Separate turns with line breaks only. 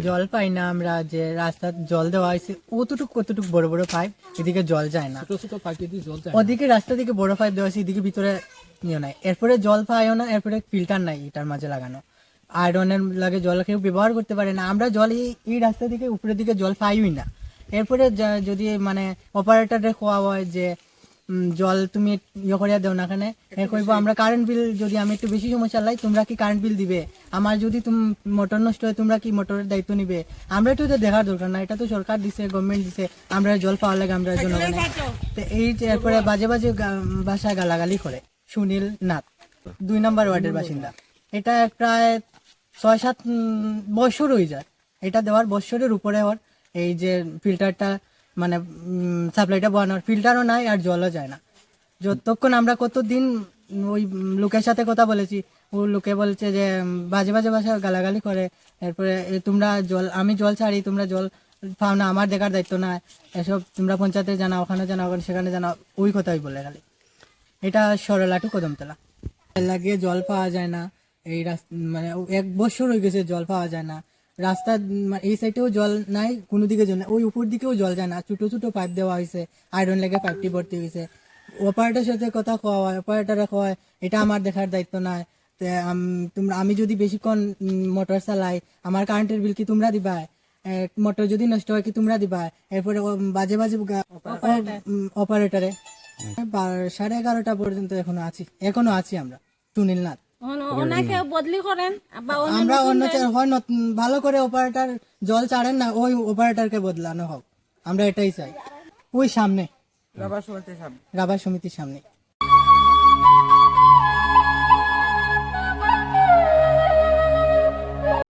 জল পাই না আমরা, যে রাস্তার জল দেওয়া হয়েছে কতটুক বড় বড় পাইপ, এদিকে জল যায় না, ওদিকে রাস্তা দিকে বড় পাইপ দেওয়া আছে, এদিকে ভিতরে ইয়ে নাই, এরপরে জল পাইও না, এরপরে ফিল্টার নাই এটার মাঝে লাগানো, আয়রনের লাগে জল কেউ ব্যবহার করতে পারে না, আমরা জল এই রাস্তা থেকে উপরের দিকে জল পাইই না। এরপরে যদি মানে অপারেটরে খোয়া হয় যে জল তুমি ইয়ে করিয়া দেও না, এখানে কইব আমরা কারেন্ট বিল, যদি আমি একটু বেশি সমস্যা লাই তোমরা কি কারেন্ট বিল দিবে, আমার যদি মোটর নষ্ট হয় তোমরা কি মোটরের দায়িত্ব নিবে, আমরা তো এটা দেখার দরকার না, এটা তো সরকার দিছে, গভর্নমেন্ট দিছে, আমরা জল পাওয়ার লাগে আমরা জনগণে। তো এই যে এরপরে বাজে বাজে ভাষায় গালাগালি করে। সুনীল নাথ, 2 নম্বর ওয়ার্ডের বাসিন্দা। এটা প্রায় 6-7 বছর হয়ে যায়, এটা দেওয়ার বছরের উপরে ওর এই যে ফিল্টারটা মানে সাপ্লাইটা বানানোর, ফিল্টারও নাই আর জলও যায় না। যতক্ষণ আমরা কতদিন ওই লোকের সাথে কথা বলেছি, ও লোকে বলছে যে বাজে বাজে ভাষায় গালাগালি করে, এরপরে তোমরা জল, আমি জল ছাড়ি তোমরা জল পাও না, আমার দেখার দায়িত্ব না, এসব তোমরা পঞ্চায়েতে জানাও, ওখানে জানাও, সেখানে জানাও, ওই কথাই বলে খালি। এটা সরলাটু কদমতলা লাগে, জল পাওয়া যায় না, এই মানে 1 বছর হয়ে গেছে জল পাওয়া যায় না, রাস্তা এই সাইডেও জল নাই, কোনো দিকে জল নাই, ওই উপর দিকেও জল যায় না, ছোট ছোট পাইপ দেওয়া হয়েছে, আয়রন লেগে পাইপটি ভর্তি হয়েছে। অপারেটরের সাথে কথা কওয়া হয়, অপারেটরে কয় এটা আমার দেখার দায়িত্ব নাই, তোমরা আমি যদি বেশিক্ষণ মোটর চালাই আমার কারেন্টের বিল কি তোমরা দিবা, মোটর যদি নষ্ট হয় কি তোমরা দিবা, এরপরে বাজে বাজে অপারেটরে 11:30 পর্যন্ত এখনো আছি আমরা। সুনীল নাথ,
ওনাকে বদলি করেন বা
আমরা অন্য ভালো করে অপারেটর জল ছাড়েন না, ওই অপারেটরকে বদলানো হোক, আমরা এটাই চাই। ওই সামনে রাবার সমিতির সামনে